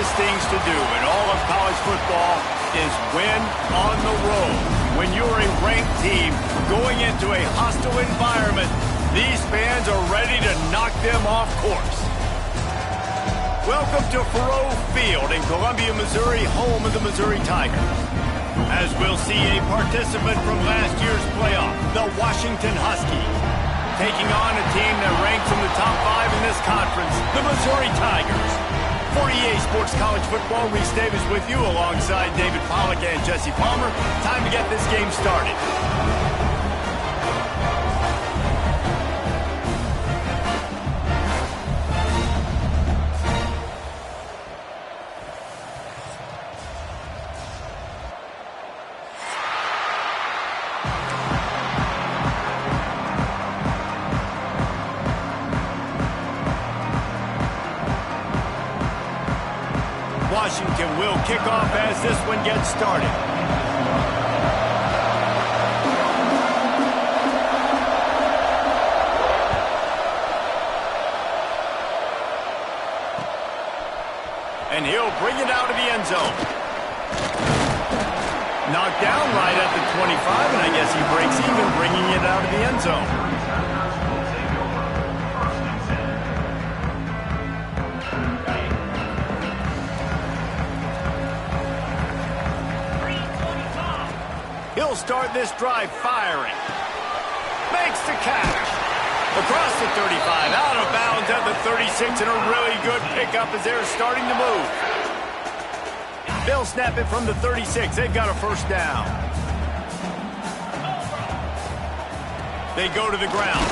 toughest things to do in all of college football is win on the road. When you're a ranked team going into a hostile environment, these fans are ready to knock them off course. Welcome to Faurot Field in Columbia, Missouri, home of the Missouri Tigers. As we'll see a participant from last year's playoff, the Washington Huskies, taking on a team that ranks in the top 5 in this conference, the Missouri Tigers. For EA Sports College Football, Reese Davis with you alongside David Pollack and Jesse Palmer. Time to get this game started. Washington will kick off as this one gets started. And he'll bring it out of the end zone. Knocked down right at the 25, and I guess he breaks even, bringing it out of the end zone. He'll start this drive firing. Makes the catch. Across the 35, out of bounds at the 36, and a really good pickup as they're starting to move. They'll snap it from the 36. They've got a first down. They go to the ground.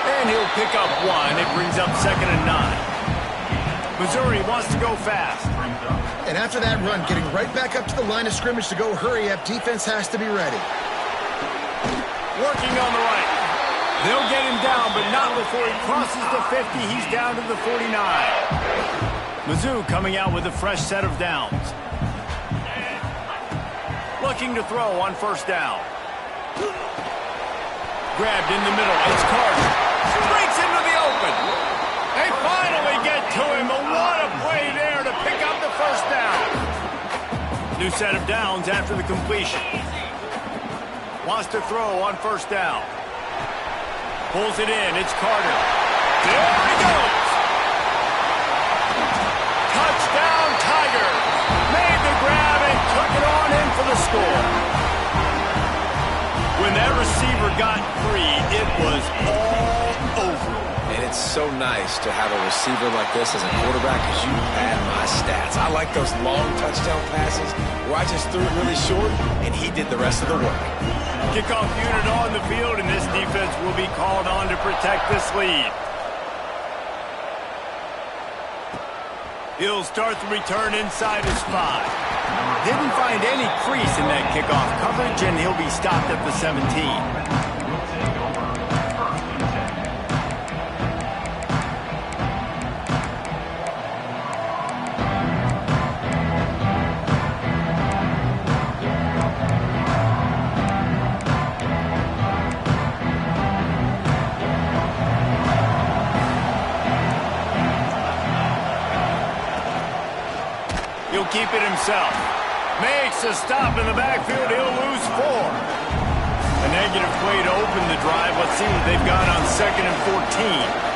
And he'll pick up one. It brings up 2nd and 9. Missouri wants to go fast. And after that run, getting right back up to the line of scrimmage to go hurry up, defense has to be ready. Working on the right. They'll get him down, but not before he crosses the 50. He's down to the 49. Mizzou coming out with a fresh set of downs. Looking to throw on first down. Grabbed in the middle. It's Carter. Breaks into the open. They finally get to him, but what a play there to pick up the first down. New set of downs after the completion. Wants to throw on first down. Pulls it in. It's Carter. There he goes. Touchdown, Tigers. Made the grab and took it on in for the score. When that receiver got free, it was all over. And it's so nice to have a receiver like this as a quarterback because you pad my stats. I like those long touchdown passes where I just threw it really short and he did the rest of the work. Kickoff unit on the field, and this defense will be called on to protect this lead. He'll start the return inside his 5. Didn't find any crease in that kickoff coverage, and he'll be stopped at the 17. He'll keep it himself. Makes a stop in the backfield. He'll lose 4. A negative play to open the drive. Let's see what they've got on 2nd and 14.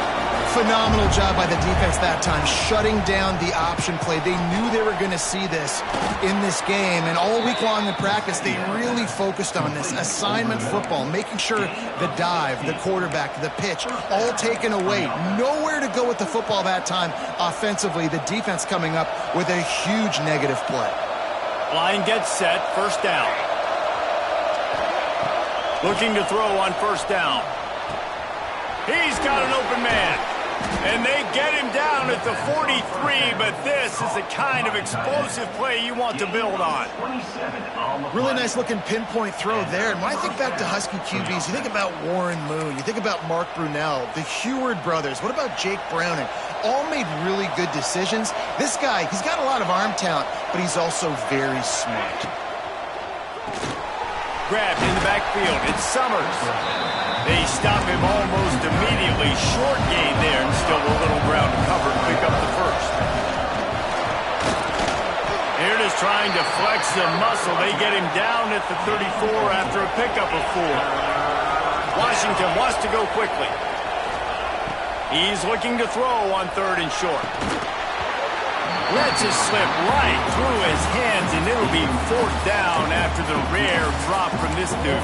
Phenomenal job by the defense that time, shutting down the option play. They knew they were going to see this in this game, and all week long in practice, they really focused on this assignment football, making sure the dive, the quarterback, the pitch, all taken away. Nowhere to go with the football that time offensively. The defense coming up with a huge negative play. Line gets set, first down. Looking to throw on first down. He's got an open man. And they get him down at the 43, but this is the kind of explosive play you want to build on. Really nice looking pinpoint throw there. And when I think back to Husky QBs, you think about Warren Moon, you think about Mark Brunell, the Heward brothers. What about Jake Browning? All made really good decisions. This guy, he's got a lot of arm talent, but he's also very smart. Grabbed in the backfield. It's Summers. They stop him almost immediately. Short gain there, and still a little ground to cover to pick up the first. They're just trying to flex the muscle. They get him down at the 34 after a pickup of 4. Washington wants to go quickly. He's looking to throw on 3rd and short. Lets it slip right through his hands, and it'll be 4th down after the rare drop from this dude.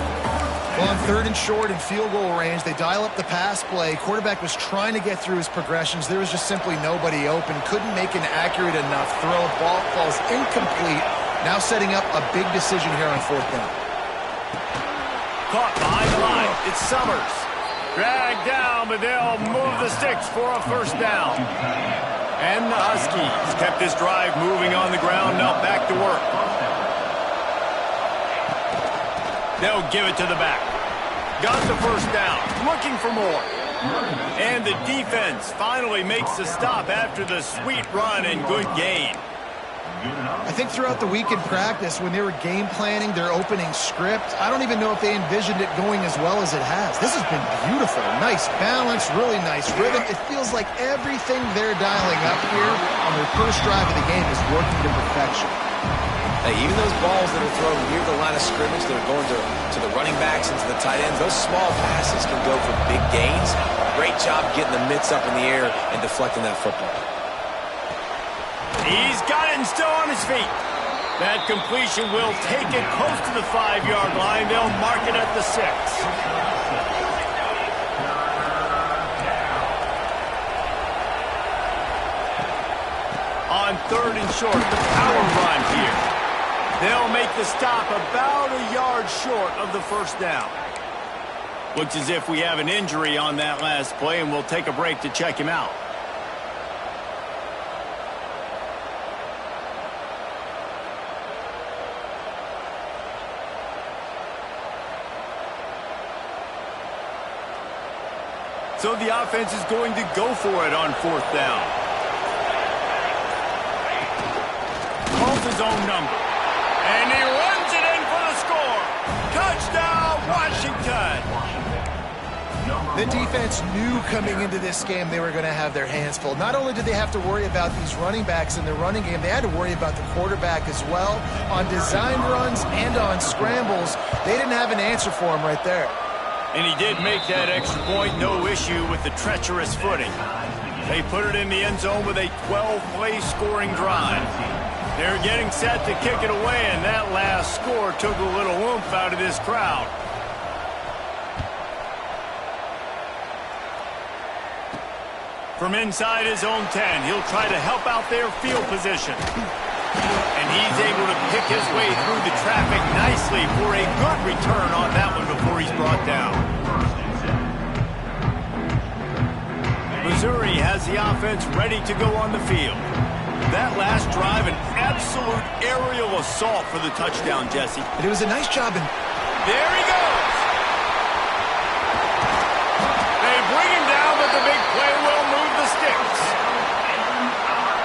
Well, on 3rd and short and field goal range, they dial up the pass play. Quarterback was trying to get through his progressions. There was just simply nobody open. Couldn't make an accurate enough throw. Ball falls incomplete. Now setting up a big decision here on 4th down. Caught behind the line. It's Summers. Dragged down, but they'll move the sticks for a 1st down. And the Huskies kept this drive moving on the ground. Now back to work. They'll give it to the back. Got the 1st down. Looking for more. And the defense finally makes the stop after the sweet run and good gain. I think throughout the week in practice, when they were game planning their opening script, I don't even know if they envisioned it going as well as it has. This has been beautiful. Nice balance, really nice rhythm. It feels like everything they're dialing up here on their first drive of the game is working to perfection. Hey, even those balls that are thrown near the line of scrimmage that are going to the running backs and to the tight ends, those small passes can go for big gains. Great job getting the mitts up in the air and deflecting that football. He's got it and still on his feet. That completion will take it close to the 5-yard line. They'll mark it at the 6. On 3rd and short, the power run here. They'll make the stop about a yard short of the 1st down. Looks as if we have an injury on that last play, and we'll take a break to check him out. So the offense is going to go for it on 4th down. Calls his own number. And he runs it in for the score. Touchdown, Washington. The defense knew coming into this game they were going to have their hands full. Not only did they have to worry about these running backs in the running game, they had to worry about the quarterback as well. On designed runs and on scrambles, they didn't have an answer for him right there. And he did make that extra point, no issue with the treacherous footing. They put it in the end zone with a 12-play scoring drive. They're getting set to kick it away, and that last score took a little oomph out of this crowd. From inside his own 10, he'll try to help out their field position. And he's able to pick his way through the traffic nicely for a good return on that one before he's brought down. Missouri has the offense ready to go on the field. That last drive, an absolute aerial assault for the touchdown, Jesse. But it was a nice job. There he goes. They bring him down, but the big play will move the sticks.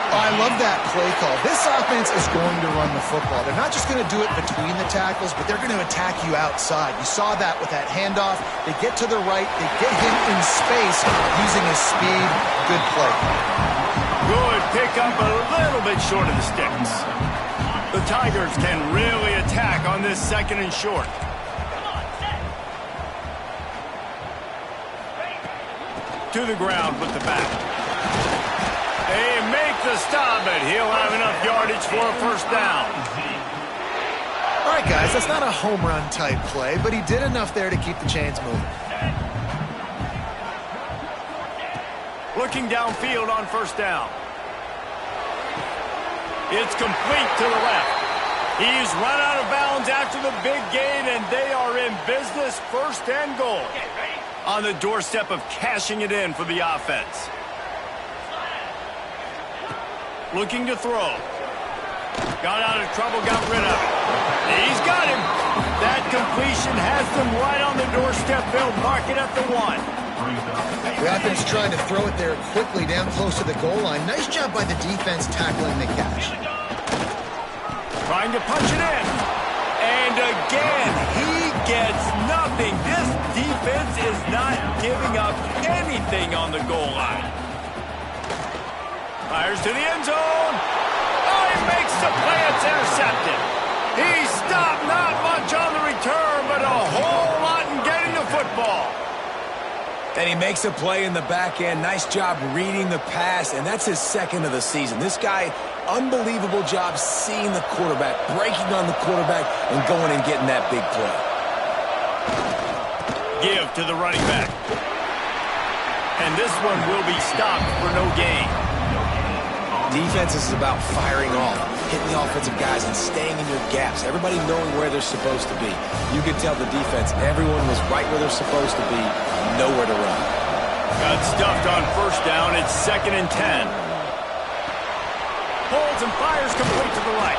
I love that play call. This offense is going to run the football. They're not just going to do it between the tackles, but they're going to attack you outside. You saw that with that handoff. They get to the right. They get him in space using his speed. Good play. Good pick up a little bit short of the sticks. The Tigers can really attack on this 2nd and short. To the ground with the back. They make the stop, but he'll have enough yardage for a 1st down. All right, guys, that's not a home run type play, but he did enough there to keep the chains moving. Looking downfield on 1st down. It's complete to the left. He's run out of bounds after the big gain, and they are in business, 1st and goal. On the doorstep of cashing it in for the offense. Looking to throw. Got out of trouble, got rid of it. He's got him. That completion has them right on the doorstep. They'll mark it at the 1. The offense trying to throw it there quickly down close to the goal line. Nice job by the defense tackling the catch. Trying to punch it in. And again, he gets nothing. This defense is not giving up anything on the goal line. Fires to the end zone. Oh, he makes makes the play. It's intercepted. He stopped, not much on the return, but a whole lot in getting the football. And he makes a play in the back end. Nice job reading the pass, and that's his second of the season. This guy, unbelievable job seeing the quarterback, breaking on the quarterback, and going and getting that big play. Give to the running back. And this one will be stopped for no gain. Defense is about firing off, hitting the offensive guys, and staying in your gaps. Everybody knowing where they're supposed to be. You could tell the defense, everyone was right where they're supposed to be, nowhere to run. Got stuffed on first down. It's 2nd and 10. Holds and fires complete to the right.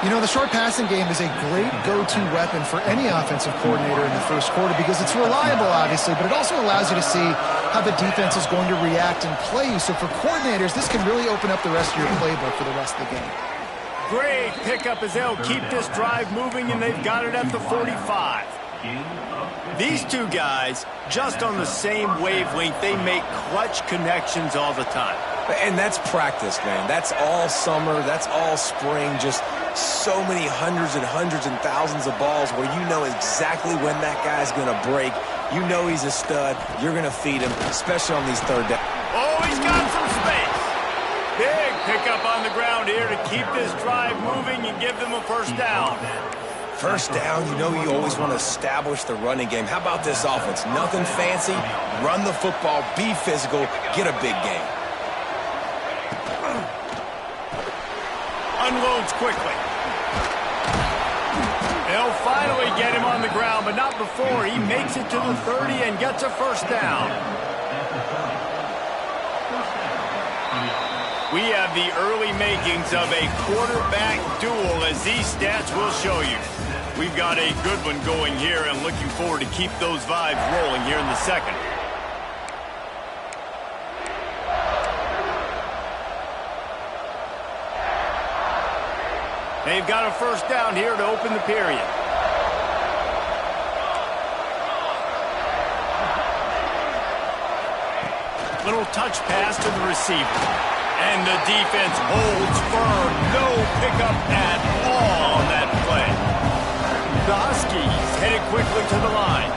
You know, the short passing game is a great go-to weapon for any offensive coordinator in the first quarter because it's reliable, obviously, but it also allows you to see how the defense is going to react and play you. So for coordinators, this can really open up the rest of your playbook for the rest of the game. Great pickup as they'll keep this drive moving, and they've got it at the 45. These two guys, just on the same wavelength, they make clutch connections all the time. And that's practice, man. That's all summer. That's all spring. Just so many hundreds and thousands of balls where you know exactly when that guy's going to break. You know he's a stud. You're going to feed him, especially on these third downs. Oh, he's got some space. Big pickup on the ground here to keep this drive moving and give them a first down. First down, you know you always want to establish the running game. How about this offense? Nothing fancy. Run the football, be physical, get a big game. Unloads quickly. They'll finally get him on the ground, but not before he makes it to the 30 and gets a first down. We have the early makings of a quarterback duel, as these stats will show you. We've got a good one going here and looking forward to keep those vibes rolling here in the second. They've got a first down here to open the period. Little touch pass to the receiver. And the defense holds firm. No pickup at all on that play. The Huskies headed quickly to the line.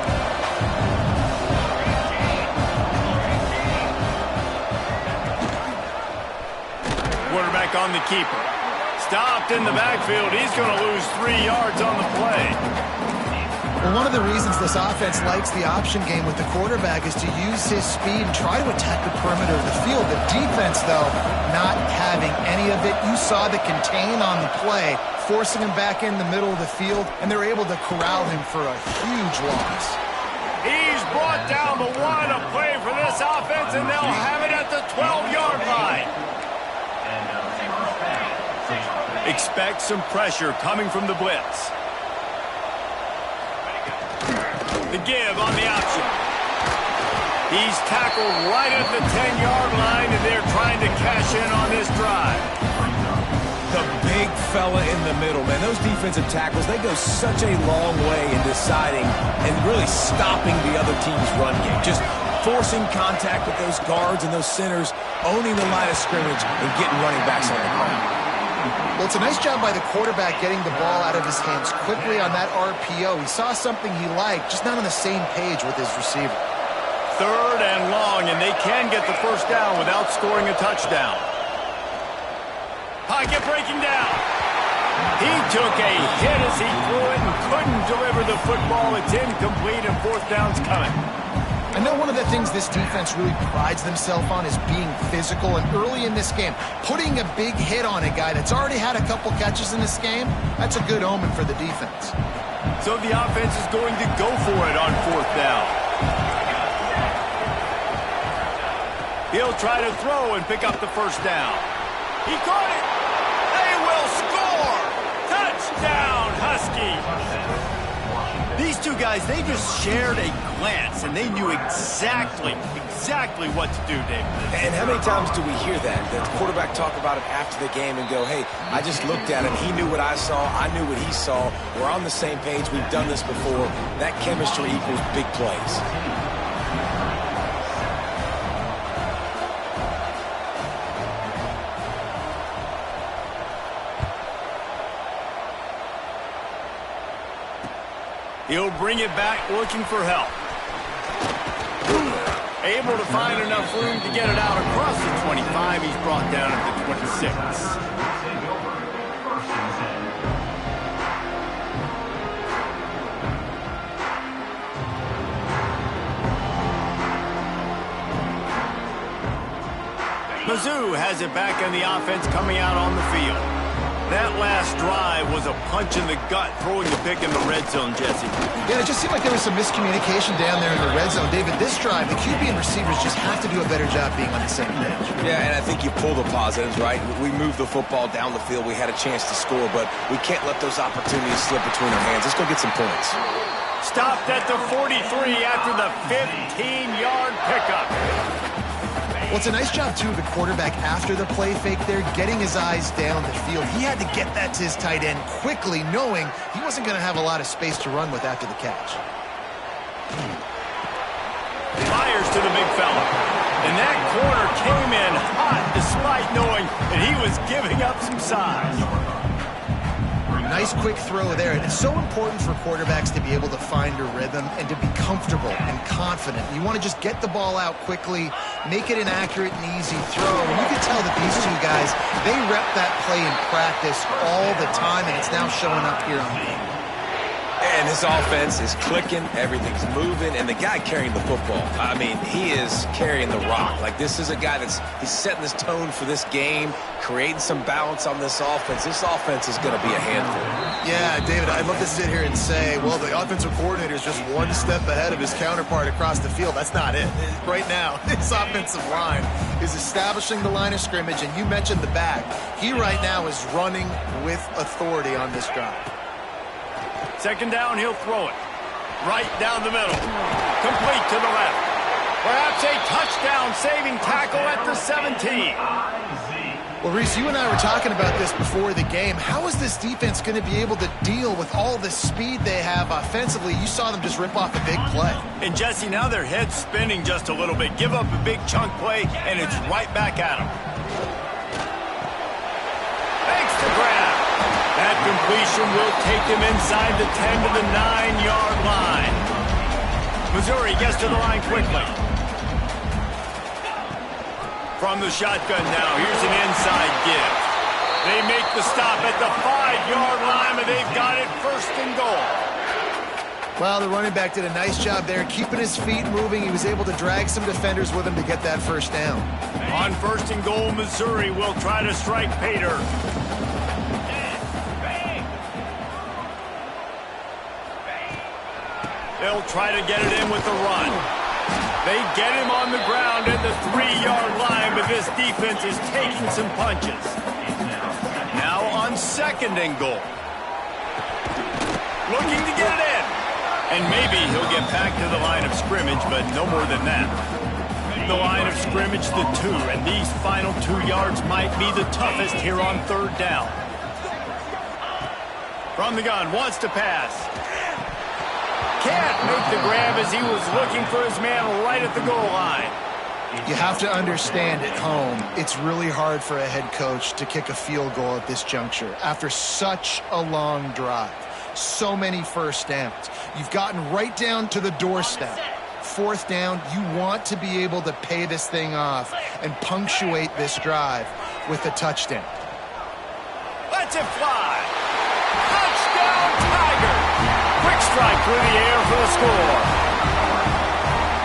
Quarterback on the keeper. Stopped in the backfield. He's going to lose 3 yards on the play. Well, one of the reasons this offense likes the option game with the quarterback is to use his speed and try to attack the perimeter of the field. The defense, though, not having any of it. You saw the contain on the play, forcing him back in the middle of the field, and they're able to corral him for a huge loss. He's brought down the one, a play for this offense, and they'll have it at the 12-yard line. Expect some pressure coming from the blitz. The give on the option. He's tackled right at the 10-yard line, and they're trying to cash in on this drive. The big fella in the middle, man. Those defensive tackles, they go such a long way in deciding and really stopping the other team's run game. Just forcing contact with those guards and those centers, owning the line of scrimmage, and getting running backs on the ground. Well, it's a nice job by the quarterback getting the ball out of his hands quickly on that RPO. He saw something he liked, just not on the same page with his receiver. 3rd and long, and they can get the first down without scoring a touchdown. Pocket breaking down. He took a hit as he threw it and couldn't deliver the football. It's incomplete, and 4th down's coming. I know one of the things this defense really prides themselves on is being physical, and early in this game, putting a big hit on a guy that's already had a couple catches in this game, that's a good omen for the defense. So the offense is going to go for it on 4th down. He'll try to throw and pick up the first down. He caught it. They will score. Touchdown, Husky. These two guys, they just shared a glance, and they knew exactly what to do, David. And how many times do we hear that? The quarterback talk about it after the game and go, hey, I just looked at him. He knew what I saw. I knew what he saw. We're on the same page. We've done this before. That chemistry equals big plays. He'll bring it back looking for help. Able to find enough room to get it out across the 25. He's brought down at the 26. Mizzou has it back in the offense coming out on the field. That last drive was a punch in the gut, throwing the pick in the red zone, Jesse. Yeah, it just seemed like there was some miscommunication down there in the red zone. David, this drive, the QB and receivers just have to do a better job being on the same page. Yeah, and I think you pull the positives, right? We moved the football down the field. We had a chance to score, but we can't let those opportunities slip between our hands. Let's go get some points. Stopped at the 43 after the 15-yard pickup. Well, it's a nice job, too, of the quarterback after the play fake there, getting his eyes down the field. He had to get that to his tight end quickly, knowing he wasn't going to have a lot of space to run with after the catch. Fires to the big fella. And that corner came in hot despite knowing that he was giving up some size. Nice quick throw there. And it's so important for quarterbacks to be able to find a rhythm and to be comfortable and confident. You want to just get the ball out quickly, make it an accurate and easy throw. And you can tell that these two guys, they rep that play in practice all the time, and it's now showing up here on game. And this offense is clicking, everything's moving, and the guy carrying the football, I mean, he is carrying the rock. Like, this is a guy he's setting this tone for this game, creating some balance on this offense. This offense is going to be a handful. Yeah, David, I'd love to sit here and say, well, the offensive coordinator is just one step ahead of his counterpart across the field. That's not it. Right now, this offensive line is establishing the line of scrimmage, and you mentioned the back. He right now is running with authority on this drive. Second down, he'll throw it. Right down the middle. Complete to the left. Perhaps a touchdown-saving tackle at the 17. Well, Reese, you and I were talking about this before the game. How is this defense going to be able to deal with all the speed they have offensively? You saw them just rip off a big play. And, Jesse, now their head's spinning just a little bit. Give up a big chunk play, and it's right back at them. Thanks to grab. That completion will take them inside the 10 to the 9-yard line. Missouri gets to the line quickly. From the shotgun now, here's an inside give. They make the stop at the 5-yard line, but they've got it first and goal. Well, the running back did a nice job there, keeping his feet moving. He was able to drag some defenders with him to get that first down. On first and goal, Missouri will try to strike Pater. They'll try to get it in with the run. They get him on the ground at the 3-yard line, but this defense is taking some punches. Now on second and goal. Looking to get it in. And maybe he'll get back to the line of scrimmage, but no more than that. The line of scrimmage, the 2, and these final 2 yards might be the toughest here on third down. From the gun, wants to pass. Can't make the grab as he was looking for his man right at the goal line. You have to understand at home, it's really hard for a head coach to kick a field goal at this juncture after such a long drive. So many first downs. You've gotten right down to the doorstep. Fourth down, you want to be able to pay this thing off and punctuate this drive with a touchdown. Lets it fly. Touchdown, Tiger. Quick strike through the air for the score.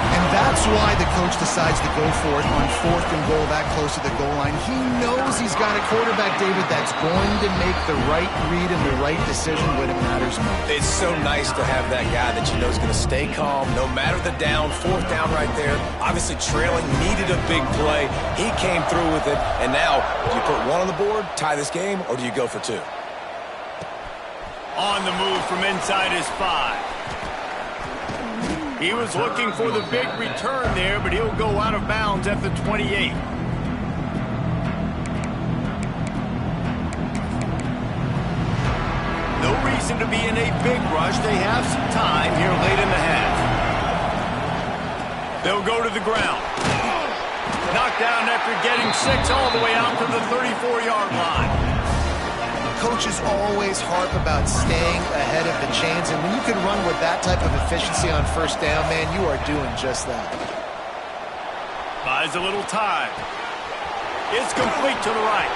And that's why the coach decides to go for it on fourth and goal that close to the goal line. He knows he's got a quarterback, David, that's going to make the right read and the right decision when it matters most. It's so nice to have that guy that you know is going to stay calm no matter the down. Fourth down right there. Obviously trailing, needed a big play. He came through with it. And now, do you put one on the board, tie this game, or do you go for two? On the move from inside his 5. He was looking for the big return there, but he'll go out of bounds at the 28. No reason to be in a big rush. They have some time here late in the half. They'll go to the ground. Knocked down after getting 6 all the way out to the 34-yard line. coaches always harp about staying ahead of the chains, and when you can run with that type of efficiency on first down, man, you are doing just that. Buys a little time. It's complete to the right.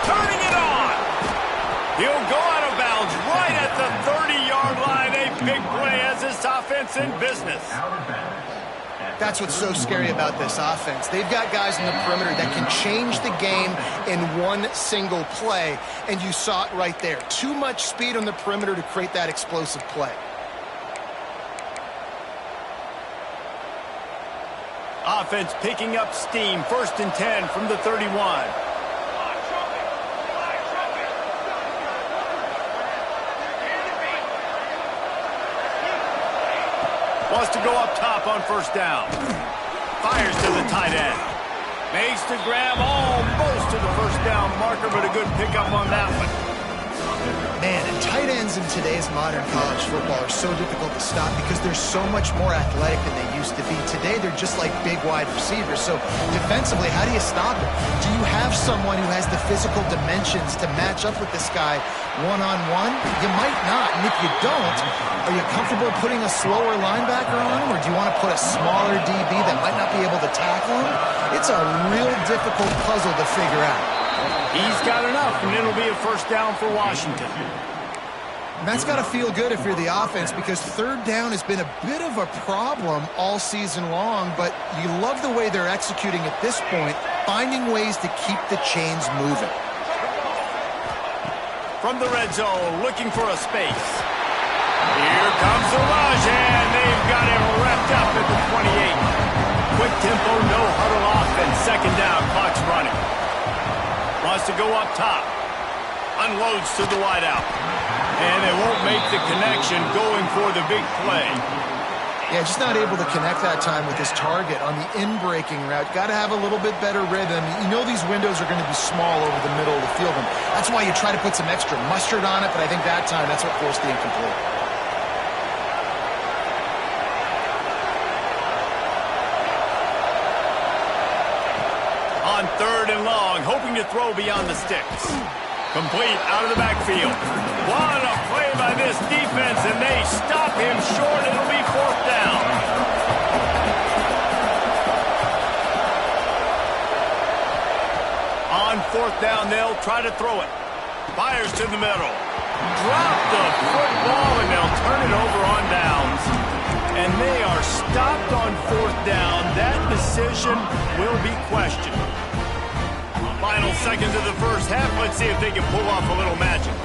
Turning it on. He'll go out of bounds right at the 30-yard line. A big play as this offense in business. That's what's so scary about this offense. They've got guys in the perimeter that can change the game in one single play, and you saw it right there. Too much speed on the perimeter to create that explosive play. Offense picking up steam. 1st and 10 from the 31. Wants to go up top on first down. Fires to the tight end. Makes the grab almost to the first down marker, but a good pickup on that one. Man, and tight ends in today's modern college football are so difficult to stop because they're so much more athletic than they used to be. Today, they're just like big wide receivers. So defensively, how do you stop it? Do you have someone who has the physical dimensions to match up with this guy one-on-one? You might not. And if you don't, are you comfortable putting a slower linebacker on him, or do you want to put a smaller DB that might not be able to tackle him? It's a real difficult puzzle to figure out. He's got enough, and it'll be a first down for Washington. And that's got to feel good if you're the offense, because third down has been a bit of a problem all season long, but you love the way they're executing at this point, finding ways to keep the chains moving. From the red zone, looking for a space. Here comes Elijah, and they've got him wrapped up at the 28. Quick tempo, no huddle offense. 2nd down, clock's running. Wants to go up top. Unloads to the wideout. And they won't make the connection going for the big play. Yeah, just not able to connect that time with his target on the in-breaking route. Got to have a little bit better rhythm. You know these windows are going to be small over the middle of the field, and that's why you try to put some extra mustard on it, but I think that time that's what forced the incomplete. On 3rd and long, hoping to throw beyond the sticks. Complete out of the backfield. What a play by this defense, and they stop him short. It'll be 4th down. On 4th down, they'll try to throw it. Fires to the middle. Drop the football, and they'll turn it over on downs. And they are stopped on 4th down. That decision will be questioned. Final seconds of the first half. Let's see if they can pull off a little magic.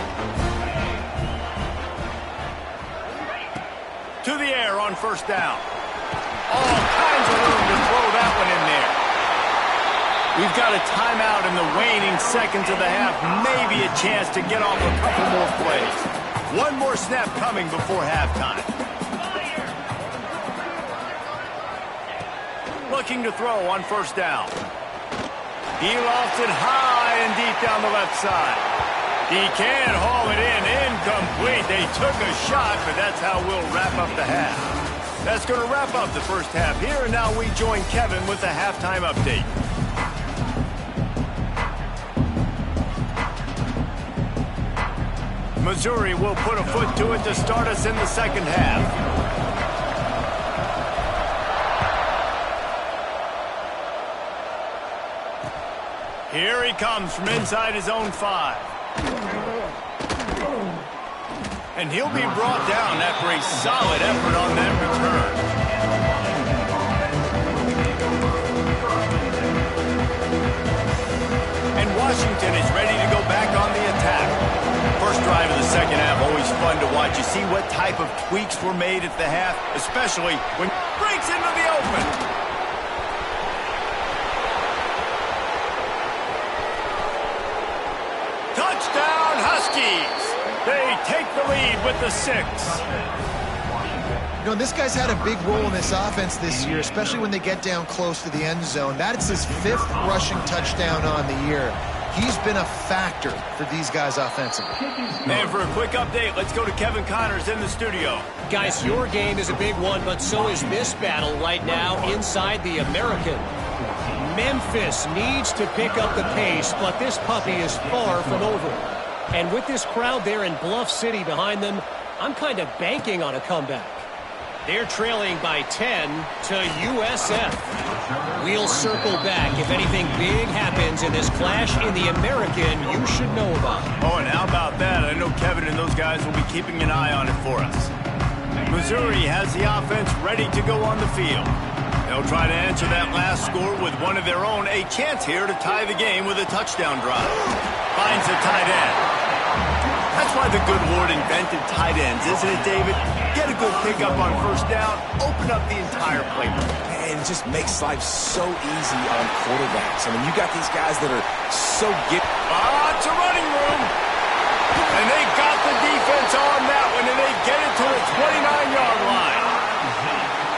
To the air on 1st down. All kinds of room to throw that one in there. We've got a timeout in the waning seconds of the half. Maybe a chance to get off a couple more plays. One more snap coming before halftime. Looking to throw on 1st down. He lofts it high and deep down the left side. He can't haul it in. Incomplete. They took a shot, but that's how we'll wrap up the half. That's going to wrap up the first half here, and now we join Kevin with the halftime update. Missouri will put a foot to it to start us in the second half. Here he comes from inside his own 5. And he'll be brought down after a solid effort on that return. And Washington is ready to go back on the attack. First drive of the second half, always fun to watch. You see what type of tweaks were made at the half, especially when breaks into the open. Touchdown, Huskies! They take the lead with the 6. You know, this guy's had a big role in this offense this year, especially when they get down close to the end zone. That's his 5th rushing touchdown on the year. He's been a factor for these guys offensively. And for a quick update, let's go to Kevin Connors in the studio. Guys, your game is a big one, but so is this battle right now inside the American. Memphis needs to pick up the pace, but this puppy is far from over. And with this crowd there in Bluff City behind them, I'm kind of banking on a comeback. They're trailing by 10 to USF. We'll circle back if anything big happens in this clash in the American you should know about. Oh, and how about that? I know Kevin and those guys will be keeping an eye on it for us. Missouri has the offense ready to go on the field. They'll try to answer that last score with one of their own. A chance here to tie the game with a touchdown drive. Finds a tight end. That's why the good Lord invented tight ends, isn't it, David? Get a good pickup on first down, open up the entire playbook. And it just makes life so easy on quarterbacks. I mean, you got these guys that are so gifted. It's a running room. And they got the defense on that one, and they get it to the 29-yard line.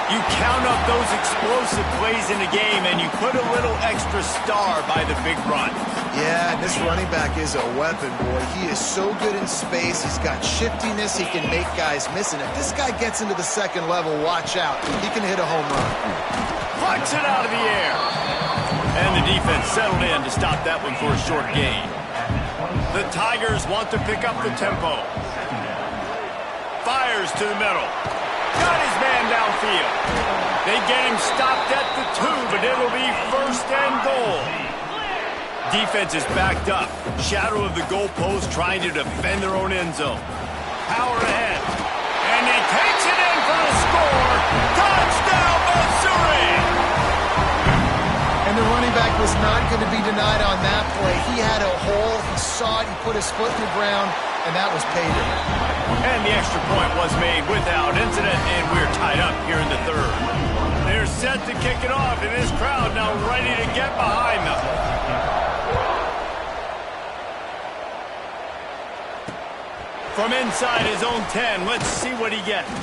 You count up those explosive plays in the game, and you put a little extra star by the big run. Yeah, this running back is a weapon, boy. He is so good in space. He's got shiftiness. He can make guys miss. And if this guy gets into the second level, watch out. He can hit a home run. Plucks it out of the air. And the defense settled in to stop that one for a short gain. The Tigers want to pick up the tempo. Fires to the middle. Got his man downfield. They get him stopped at the 2, but it'll be first and goal. Defense is backed up. Shadow of the goalpost trying to defend their own end zone. Power ahead. And he takes it in for the score. Touchdown, Missouri! And the running back was not going to be denied on that play. He had a hole. He saw it. He put his foot in the ground, and that was pay dirt. And the extra point was made without incident, and we're tied up here in the third. They're set to kick it off, and this crowd now ready to get behind them. From inside his own 10, let's see what he gets.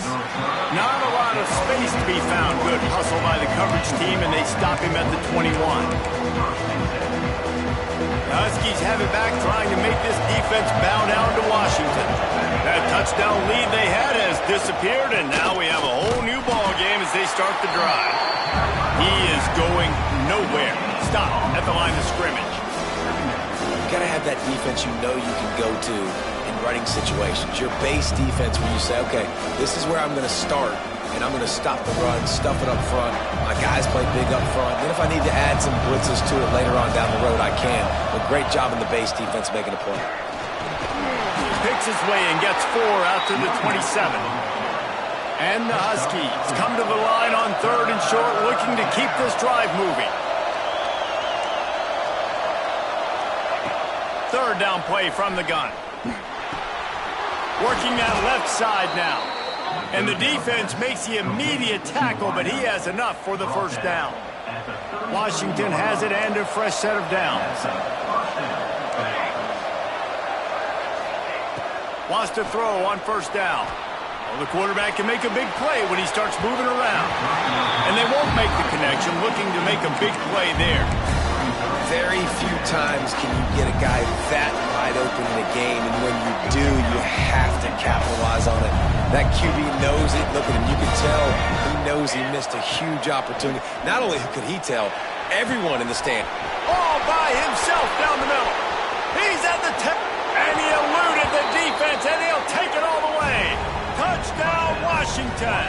Not a lot of space to be found. Good hustle by the coverage team, and they stop him at the 21. The Huskies have it back, trying to make this defense bow down to Washington. That touchdown lead they had has disappeared, and now we have a whole new ball game as they start the drive. He is going nowhere. Stop at the line of scrimmage. You got to have that defense you know you can go to in running situations. Your base defense where you say, okay, this is where I'm going to start, and I'm going to stop the run, stuff it up front. My guys play big up front. Then if I need to add some blitzes to it later on down the road, I can. But great job in the base defense making a play. Picks his way and gets 4 out to the 27. And the Huskies come to the line on 3rd and short, looking to keep this drive moving. 3rd down play from the gun. Working that left side now. And the defense makes the immediate tackle, but he has enough for the first down. Washington has it and a fresh set of downs. Wants to throw on first down. Well, the quarterback can make a big play when he starts moving around. And they won't make the connection, looking to make a big play there. Very few times can you get a guy that wide open in a game, and when you do, you have to capitalize on it. That QB knows it. Look at him. You can tell he knows he missed a huge opportunity. Not only could he tell, everyone in the stand. All by himself down the middle. He's at the 10, and he eluded the defense, and he'll take it all the way. Touchdown, Washington.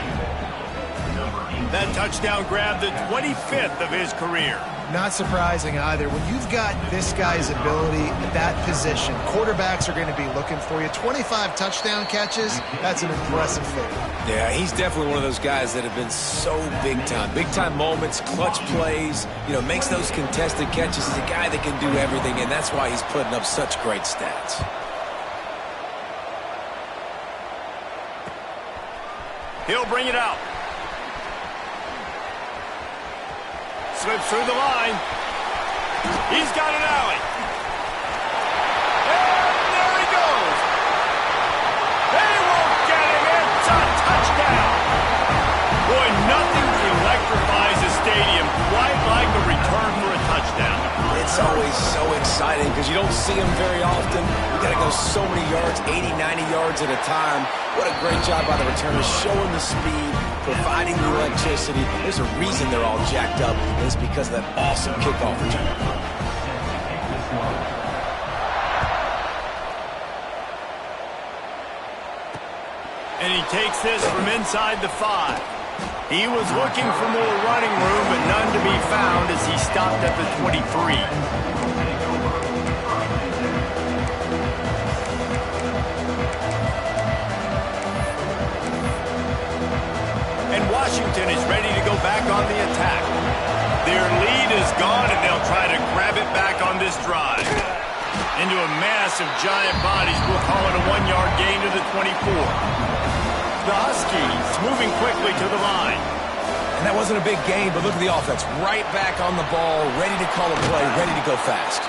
That touchdown grabbed the 25th of his career. Not surprising either. When you've got this guy's ability at that position, quarterbacks are going to be looking for you. 25 touchdown catches, that's an impressive thing. Yeah, he's definitely one of those guys that have been so big time. Big time moments, clutch plays, makes those contested catches. He's a guy that can do everything, and that's why he's putting up such great stats. He'll bring it out. Slips through the line. He's got an alley. And there he goes. They won't get him. It's a touchdown. Boy, nothing electrifies a stadium quite like a return for a touchdown. It's always so exciting because you don't see them very often. You got to go so many yards, 80, 90 yards at a time. What a great job by the returners, showing the speed, providing the electricity. There's a reason they're all jacked up, and it's because of that awesome kickoff return. And he takes this from inside the 5. He was looking for more running room, but none to be found as he stopped at the 23. And Washington is ready to go back on the attack. Their lead is gone, and they'll try to grab it back on this drive. Into a mass of giant bodies, we'll call it a 1-yard gain to the 24. The Huskies moving quickly to the line. And that wasn't a big gain, but look at the offense. Right back on the ball, ready to call a play, ready to go fast.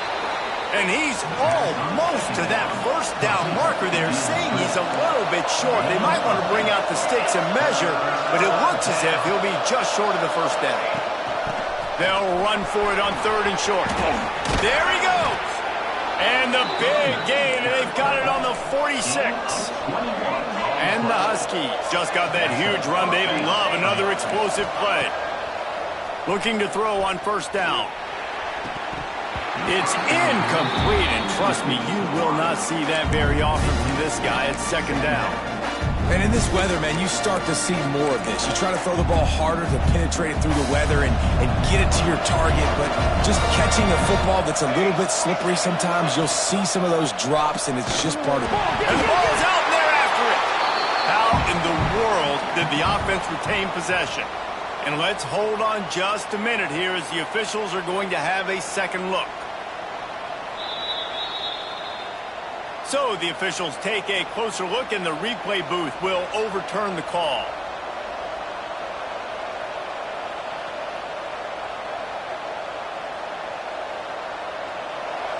And he's almost to that first down marker there, saying he's a little bit short. They might want to bring out the sticks and measure, but it looks as if he'll be just short of the first down. They'll run for it on 3rd and short. There he goes. And the big gain, and they've got it on the 46. And the Huskies just got that huge run. They love another explosive play. Looking to throw on 1st down. It's incomplete, and trust me, you will not see that very often from this guy at 2nd down. And in this weather, man, you start to see more of this. You try to throw the ball harder to penetrate it through the weather and get it to your target, but just catching a football that's a little bit slippery sometimes, you'll see some of those drops, and it's just part of it. And the ball's out, and they're after it. How in the world did the offense retain possession? And let's hold on just a minute here as the officials are going to have a second look. So the officials take a closer look, and the replay booth will overturn the call.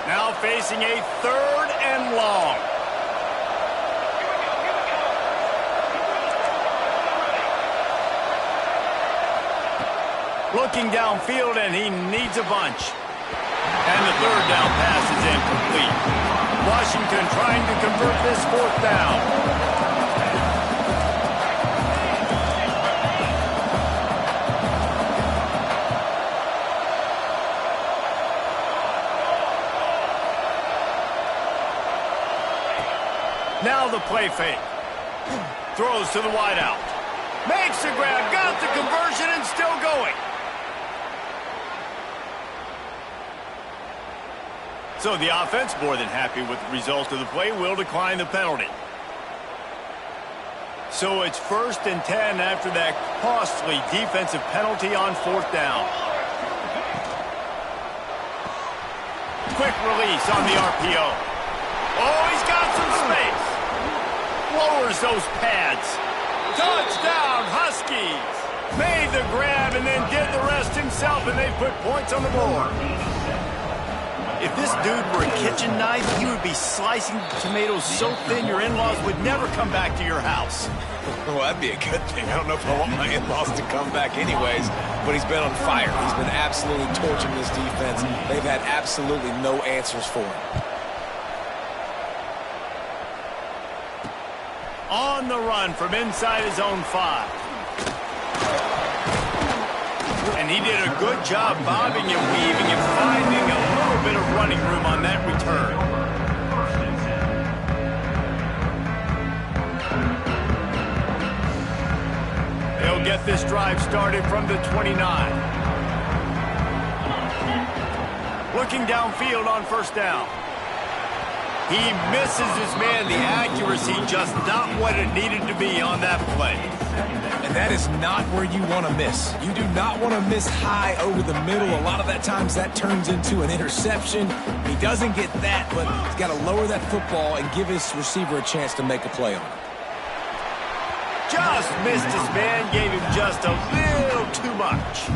Now facing a 3rd and long. Looking downfield, and he needs a bunch. And the 3rd down pass is incomplete. Washington trying to convert this 4th down. Now the play fake. Throws to the wideout. Makes the grab, got the conversion, and still going. So the offense, more than happy with the result of the play, will decline the penalty. So it's 1st and 10 after that costly defensive penalty on 4th down. Quick release on the RPO. Oh, he's got some space. Lowers those pads. Touchdown, Huskies. Made the grab and then did the rest himself, and they put points on the board. If this dude were a kitchen knife, he would be slicing tomatoes so thin your in-laws would never come back to your house. Well, that'd be a good thing. I don't know if I want my in-laws to come back anyways, but he's been on fire. He's been absolutely torching this defense. They've had absolutely no answers for him. On the run from inside his own 5. And he did a good job bobbing and weaving and finding a little bit of running room on that return. They'll get this drive started from the 29. Looking downfield on 1st down. He misses his man. The accuracy just not what it needed to be on that play. And that is not where you want to miss. You do not want to miss high over the middle. A lot of that times that turns into an interception. He doesn't get that, but he's got to lower that football and give his receiver a chance to make a play on it. Just missed his man, gave him just a little too much.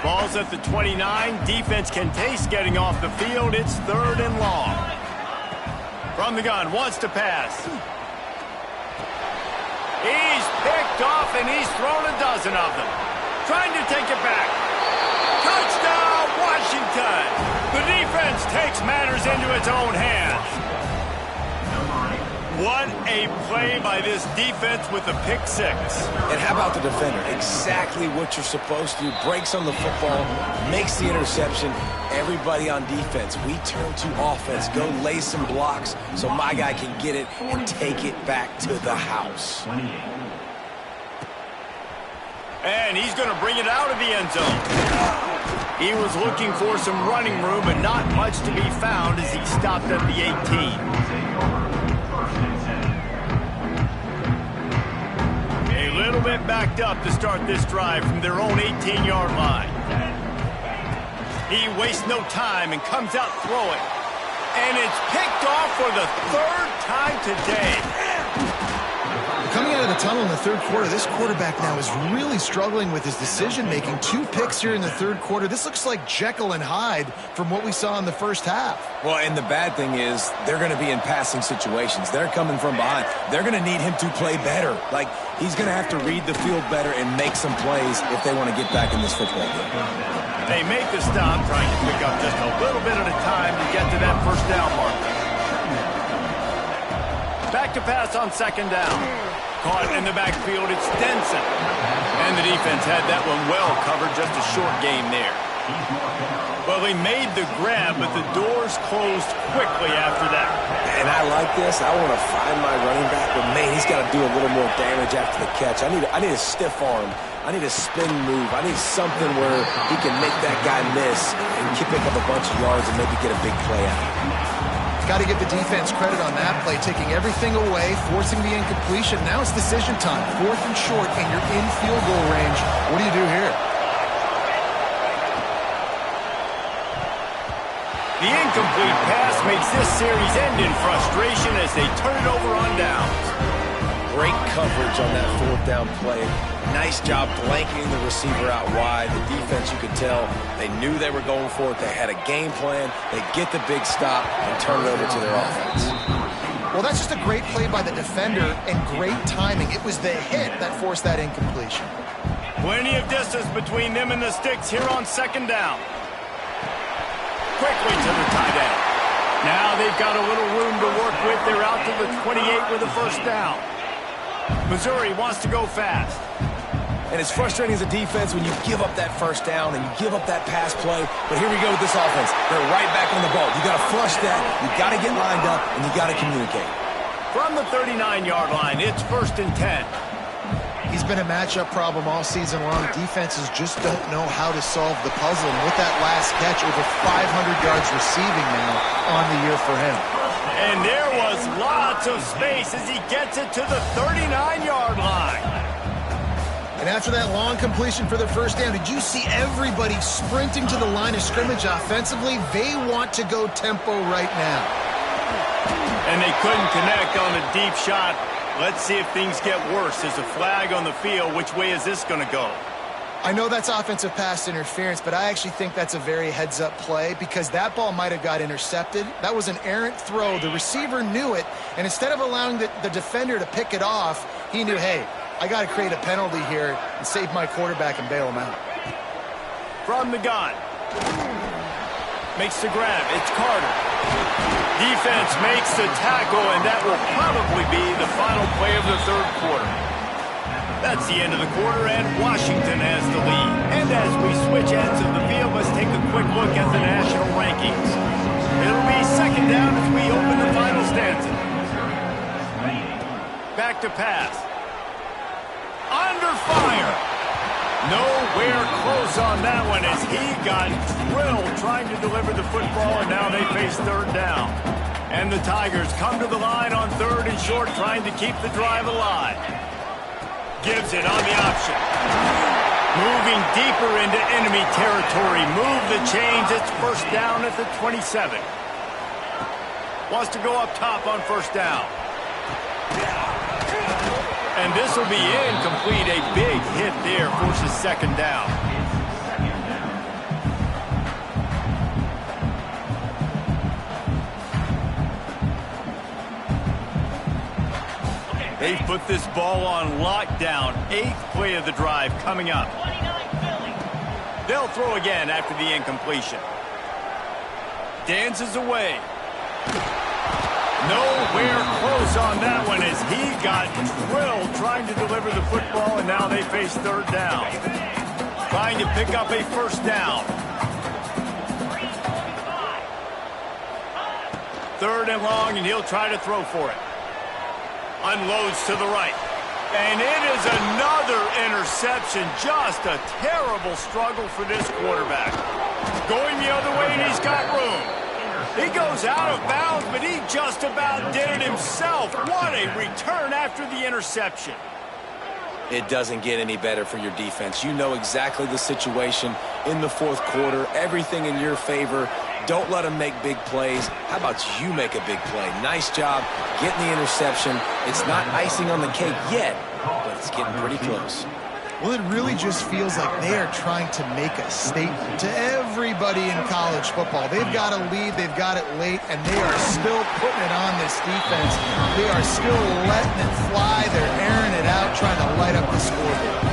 Ball's at the 29. Defense can taste getting off the field. It's 3rd and long. From the gun, wants to pass. He's picked off, and he's thrown a dozen of them. Trying to take it back. Touchdown, Washington! The defense takes matters into its own hands. What a play by this defense with the pick 6. And how about the defender? Exactly what you're supposed to do. Breaks on the football, makes the interception, everybody on defense, we turn to offense. Go lay some blocks so my guy can get it and take it back to the house. And he's going to bring it out of the end zone. He was looking for some running room, but not much to be found as he stopped at the 18. A little bit backed up to start this drive from their own 18-yard line. He wastes no time and comes out throwing. And it's picked off for the third time today. Coming out of the tunnel in the third quarter, this quarterback now is really struggling with his decision-making. 2 picks here in the third quarter. This looks like Jekyll and Hyde from what we saw in the first half. Well, and the bad thing is they're going to be in passing situations. They're coming from behind. They're going to need him to play better. Like, he's going to have to read the field better and make some plays if they want to get back in this football game. They make the stop, trying to pick up just a little bit at a time to get to that first down marker. Back to pass on second down. Caught in the backfield, it's Denson. And the defense had that one well covered, just a short game there. Well, they made the grab, but the doors closed quickly after that. And I like this. I want to find my running back, but man, he's got to do a little more damage after the catch. I need a stiff arm. I need a spin move. I need something where he can make that guy miss and pick up a bunch of yards and maybe get a big play out. Got to give the defense credit on that play, taking everything away, forcing the incompletion. Now it's decision time. 4th and short, and you're in field goal range. What do you do here? The incomplete pass makes this series end in frustration as they turn it over on downs. Great coverage on that 4th down play. Nice job blanketing the receiver out wide. The defense, you could tell, they knew they were going for it. They had a game plan. They get the big stop and turn it over to their offense. Well, that's just a great play by the defender and great timing. It was the hit that forced that incompletion. Plenty of distance between them and the sticks here on second down. Quickly to the tight end. Now they've got a little room to work with. They're out to the 28 with a first down. Missouri wants to go fast. And it's frustrating as a defense when you give up that first down and you give up that pass play. But here we go with this offense. They're right back on the ball. You got to flush that. You got to get lined up, and you got to communicate. From the 39-yard line, it's 1st and 10. He's been a matchup problem all season long. Defenses just don't know how to solve the puzzle. And with that last catch, over 500 yards receiving now on the year for him. And there was lots of space as he gets it to the 39-yard line. And after that long completion for the first down, did you see everybody sprinting to the line of scrimmage offensively? They want to go tempo right now. And they couldn't connect on the deep shot. Let's see if things get worse. There's a flag on the field. Which way is this going to go? I know that's offensive pass interference, but I actually think that's a very heads-up play because that ball might have got intercepted. That was an errant throw. The receiver knew it, and instead of allowing the defender to pick it off, he knew, hey, I got to create a penalty here and save my quarterback and bail him out. From the gun. Makes the grab. It's Carter. Defense makes the tackle, and that will probably be the final play of the third quarter. That's the end of the quarter, and Washington has the lead. And as we switch ends of the field, let's take a quick look at the national rankings. It'll be second down as we open the final stanza. Back to pass. Under fire. Nowhere close on that one as he got drilled trying to deliver the football, and now they face third down. And the Tigers come to the line on 3rd and short, trying to keep the drive alive. Gives it on the option. Moving deeper into enemy territory. Move the chains. It's first down at the 27. Wants to go up top on first down. And this will be incomplete. A big hit there forces second down. They put this ball on lockdown. 8th play of the drive coming up. They'll throw again after the incompletion. Dances away. Nowhere close on that one as he got drilled trying to deliver the football, and now they face third down. Trying to pick up a first down. 3rd and long, and he'll try to throw for it. Unloads to the right. And it is another interception. Just a terrible struggle for this quarterback. Going the other way, and he's got room. He goes out of bounds, but he just about did it himself. What a return after the interception. It doesn't get any better for your defense. You know exactly the situation in the 4th quarter. Everything in your favor. Don't let them make big plays. How about you make a big play? Nice job getting the interception. It's not icing on the cake yet, but it's getting pretty close. Well, it really just feels like they are trying to make a statement to everybody in college football. They've got a lead, they've got it late, and they are still putting it on this defense. They are still letting it fly. They're airing it out, trying to light up the scoreboard.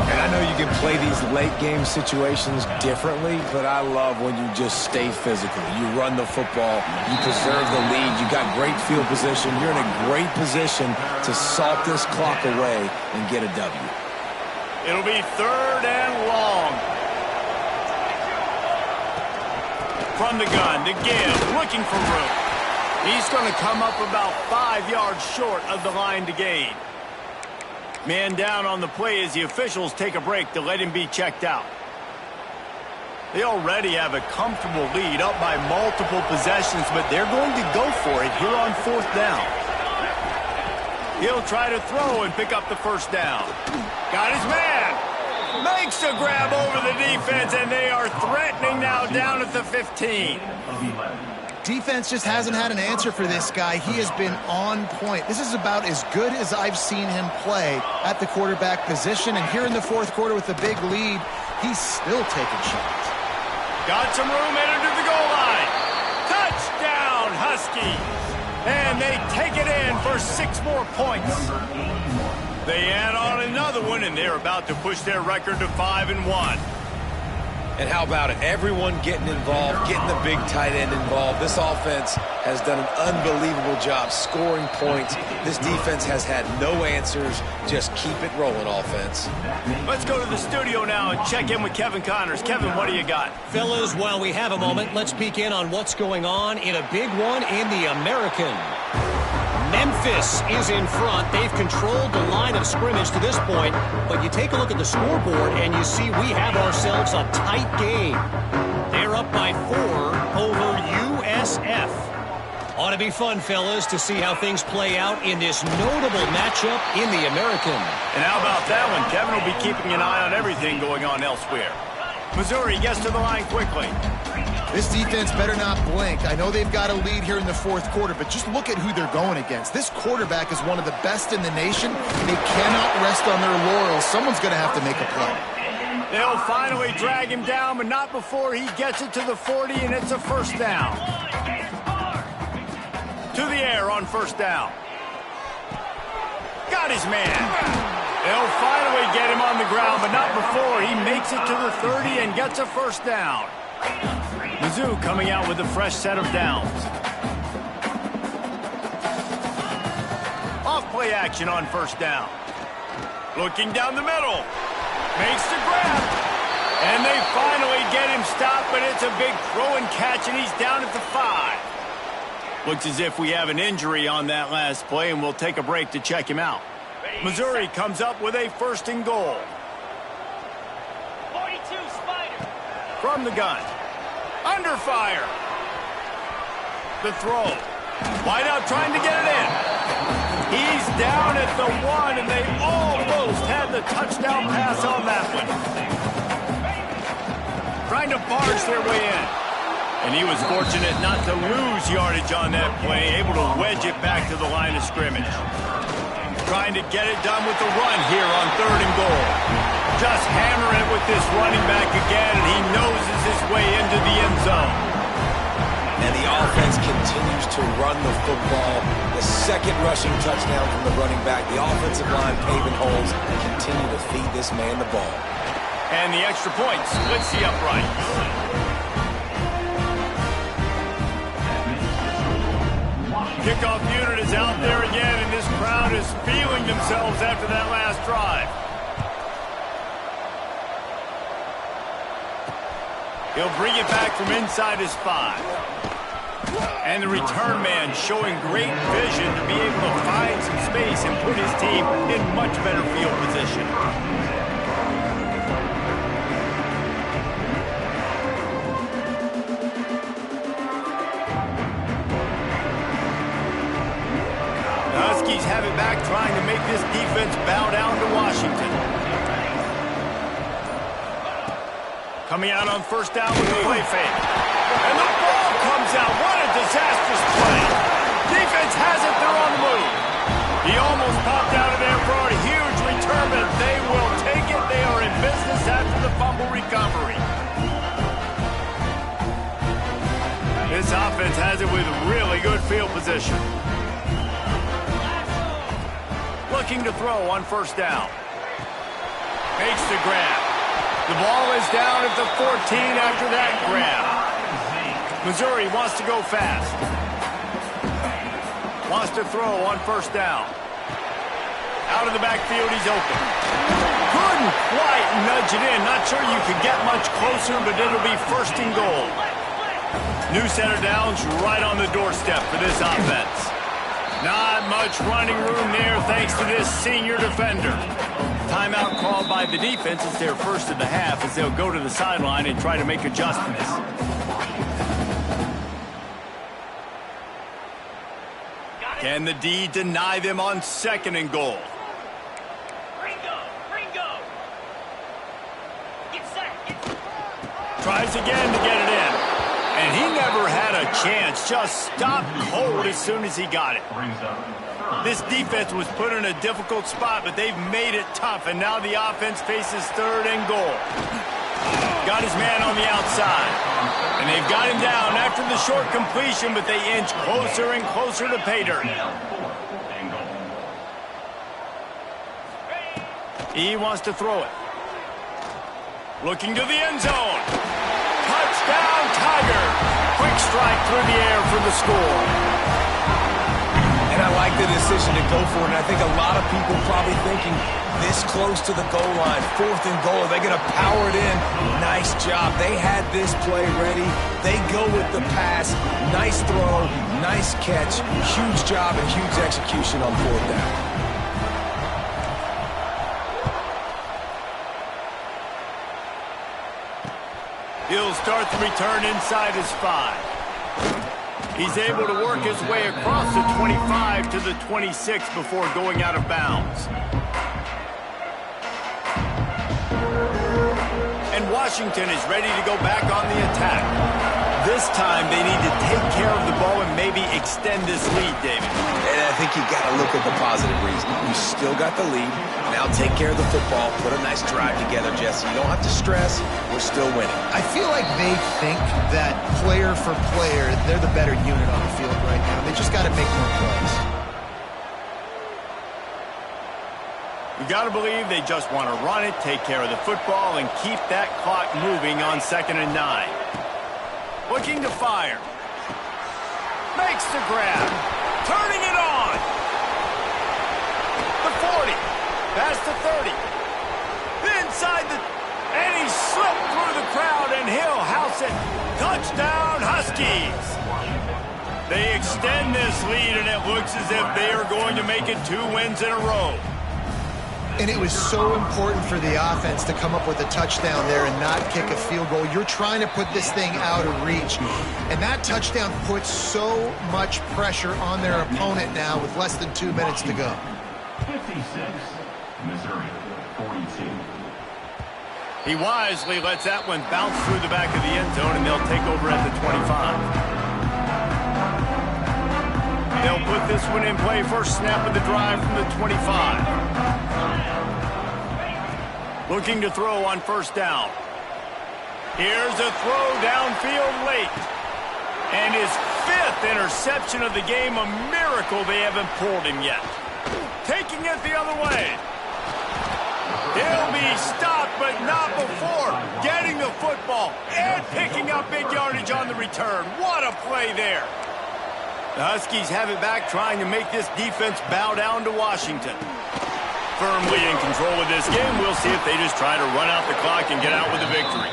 And I know you can play these late-game situations differently, but I love when you just stay physical. You run the football, you preserve the lead, you got great field position. You're in a great position to salt this clock away and get a W. It'll be 3rd and long. From the gun to give, looking for room. He's going to come up about 5 yards short of the line to gain. Man down on the play as the officials take a break to let him be checked out. They already have a comfortable lead up by multiple possessions, but they're going to go for it here on 4th down. He'll try to throw and pick up the 1st down. Got his man. Makes a grab over the defense, and they are threatening now down at the 15. Defense just hasn't had an answer for this guy. He has been on point. This is about as good as I've seen him play at the quarterback position. And here in the 4th quarter with a big lead, he's still taking shots. Got some room headed to the goal line. Touchdown, Huskies. And they take it in for 6 more points. They add on another one, and they're about to push their record to 5-1. And how about it? Everyone getting involved, getting the big tight end involved. This offense has done an unbelievable job scoring points. This defense has had no answers. Just keep it rolling, offense. Let's go to the studio now and check in with Kevin Connors. Kevin, what do you got? Fellas, while we have a moment, let's peek in on what's going on in a big one in the American. Memphis is in front. They've controlled the line of scrimmage to this point, but you take a look at the scoreboard and you see we have ourselves a tight game. They're up by 4 over USF. Ought to be fun, fellas, to see how things play out in this notable matchup in the American. And how about that one? Kevin will be keeping an eye on everything going on elsewhere. Missouri gets to the line quickly. This defense better not blink. I know they've got a lead here in the 4th quarter, but just look at who they're going against. This quarterback is one of the best in the nation. They cannot rest on their laurels. Someone's going to have to make a play. They'll finally drag him down, but not before he gets it to the 40, and it's a 1st down. To the air on 1st down. Got his man. They'll finally get him on the ground, but not before he makes it to the 30 and gets a 1st down. Mizzou coming out with a fresh set of downs. Off play action on 1st down. Looking down the middle. Makes the grab. And they finally get him stopped, but it's a big throw and catch, and he's down at the 5. Looks as if we have an injury on that last play, and we'll take a break to check him out. Missouri comes up with a 1st and goal. 42 Spider. From the gun. Under fire. The throw. Wide out trying to get it in. He's down at the 1, and they almost had the touchdown pass on that one. Trying to barge their way in. And he was fortunate not to lose yardage on that play, able to wedge it back to the line of scrimmage. Trying to get it done with the run here on 3rd and goal. Just hammering it with this running back again, and he noses his way into the end zone. And the offense continues to run the football. The 2nd rushing touchdown from the running back. The offensive line paving holes and continue to feed this man the ball. And the extra point splits the upright. Kickoff unit is out there again, and this crowd is feeling themselves after that last drive. He'll bring it back from inside his 5. And the return man showing great vision to be able to find some space and put his team in much better field position. The Huskies have it back, trying to make this defense bow down to Washington. Coming out on first down with the play fake. And the ball comes out. What a disastrous play. Defense has it. They're on the move. He almost popped out of there for a huge return, but they will take it. They are in business after the fumble recovery. This offense has it with really good field position. Looking to throw on first down. Makes the grab. The ball is down at the 14 after that grab. Missouri wants to go fast. Wants to throw on first down. Out of the backfield, he's open. Couldn't quite nudge it in. Not sure you could get much closer, but it'll be first and goal. New center downs right on the doorstep for this offense. Not much running room there thanks to this senior defender. Timeout called by the defense. It's their first of the half as they'll go to the sideline and try to make adjustments. Can the D deny them on second and goal? Tries again to get it in. And he never had a chance. Just stopped cold as soon as he got it. This defense was put in a difficult spot, but they've made it tough. And now the offense faces third and goal. Got his man on the outside. And they've got him down after the short completion, but they inch closer and closer to pay dirt. He wants to throw it. Looking to the end zone. Touchdown, Tiger. Quick strike through the air for the score. And I like the decision to go for it. And I think a lot of people probably thinking this close to the goal line, fourth and goal, they're going to power it in. Nice job. They had this play ready. They go with the pass. Nice throw, nice catch. Huge job and huge execution on fourth down. He'll start the return inside his 5. He's able to work his way across the 25 to the 26 before going out of bounds. And Washington is ready to go back on the attack. This time they need to take care of the ball and maybe extend this lead, David. And I think you got to look at the positive reason. You still got the lead. Now take care of the football. Put a nice drive together, Jesse. You don't have to stress. We're still winning. I feel like they think that player for player, they're the better unit on the field right now. They just got to make more plays. You got to believe they just want to run it, take care of the football, and keep that clock moving on 2nd and 9. Looking to fire. Makes the grab. Turning it on. The 40. Past the 30. Inside the... And he slipped through the crowd, and he'll house it. Touchdown, Huskies. They extend this lead, and it looks as if they are going to make it 2 wins in a row. And it was so important for the offense to come up with a touchdown there and not kick a field goal. You're trying to put this thing out of reach. And that touchdown puts so much pressure on their opponent now with less than 2 minutes to go. 56, Missouri, 42. He wisely lets that one bounce through the back of the end zone, and they'll take over at the 25. They'll put this one in play. First snap of the drive from the 25. Looking to throw on first down. Here's a throw downfield late. And his 5th interception of the game. A miracle they haven't pulled him yet. Taking it the other way. He'll be stopped, but not before getting the football and picking up big yardage on the return. What a play there. The Huskies have it back, trying to make this defense bow down to Washington. firmly in control of this game. We'll see if they just try to run out the clock and get out with a victory.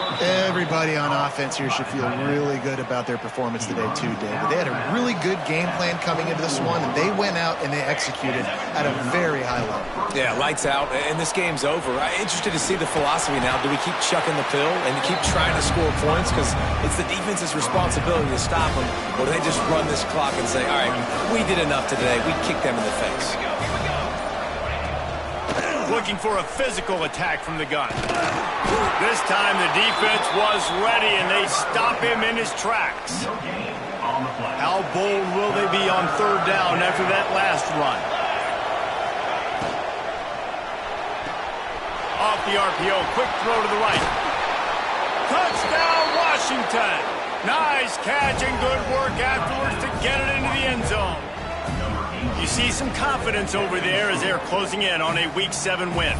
Everybody on offense here should feel really good about their performance today too, David. They had a really good game plan coming into this one, and they went out and they executed at a very high level. Yeah, lights out, and this game's over. I'm interested to see the philosophy now. Do we keep chucking the pill and keep trying to score points because it's the defense's responsibility to stop them, or do they just run this clock and say, all right, we did enough today. We kicked them in the face. Looking for a physical attack from the gun. This time the defense was ready, and they stop him in his tracks. How bold will they be on third down after that last run? Off the RPO, quick throw to the right. Touchdown, Washington! Nice catch and good work afterwards to get it into the end zone. You see some confidence over there as they're closing in on a Week 7 win.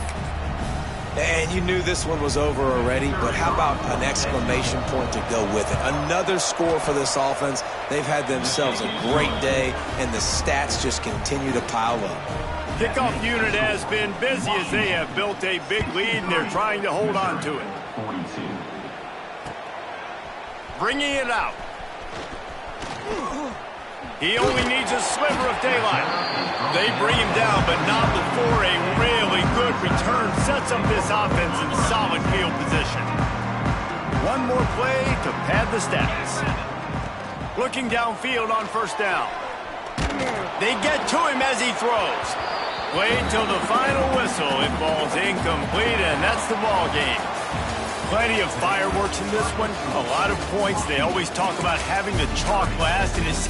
And you knew this one was over already, but how about an exclamation point to go with it? Another score for this offense. They've had themselves a great day, and the stats just continue to pile up. Kickoff unit has been busy as they have built a big lead, and they're trying to hold on to it. 42. Bringing it out. He only needs a sliver of daylight. They bring him down, but not before a really good return sets up this offense in solid field position. One more play to pad the stats. Looking downfield on first down. They get to him as he throws. Wait till the final whistle. It falls incomplete, and that's the ball game. Plenty of fireworks in this one. A lot of points. They always talk about having the chalk last, and it's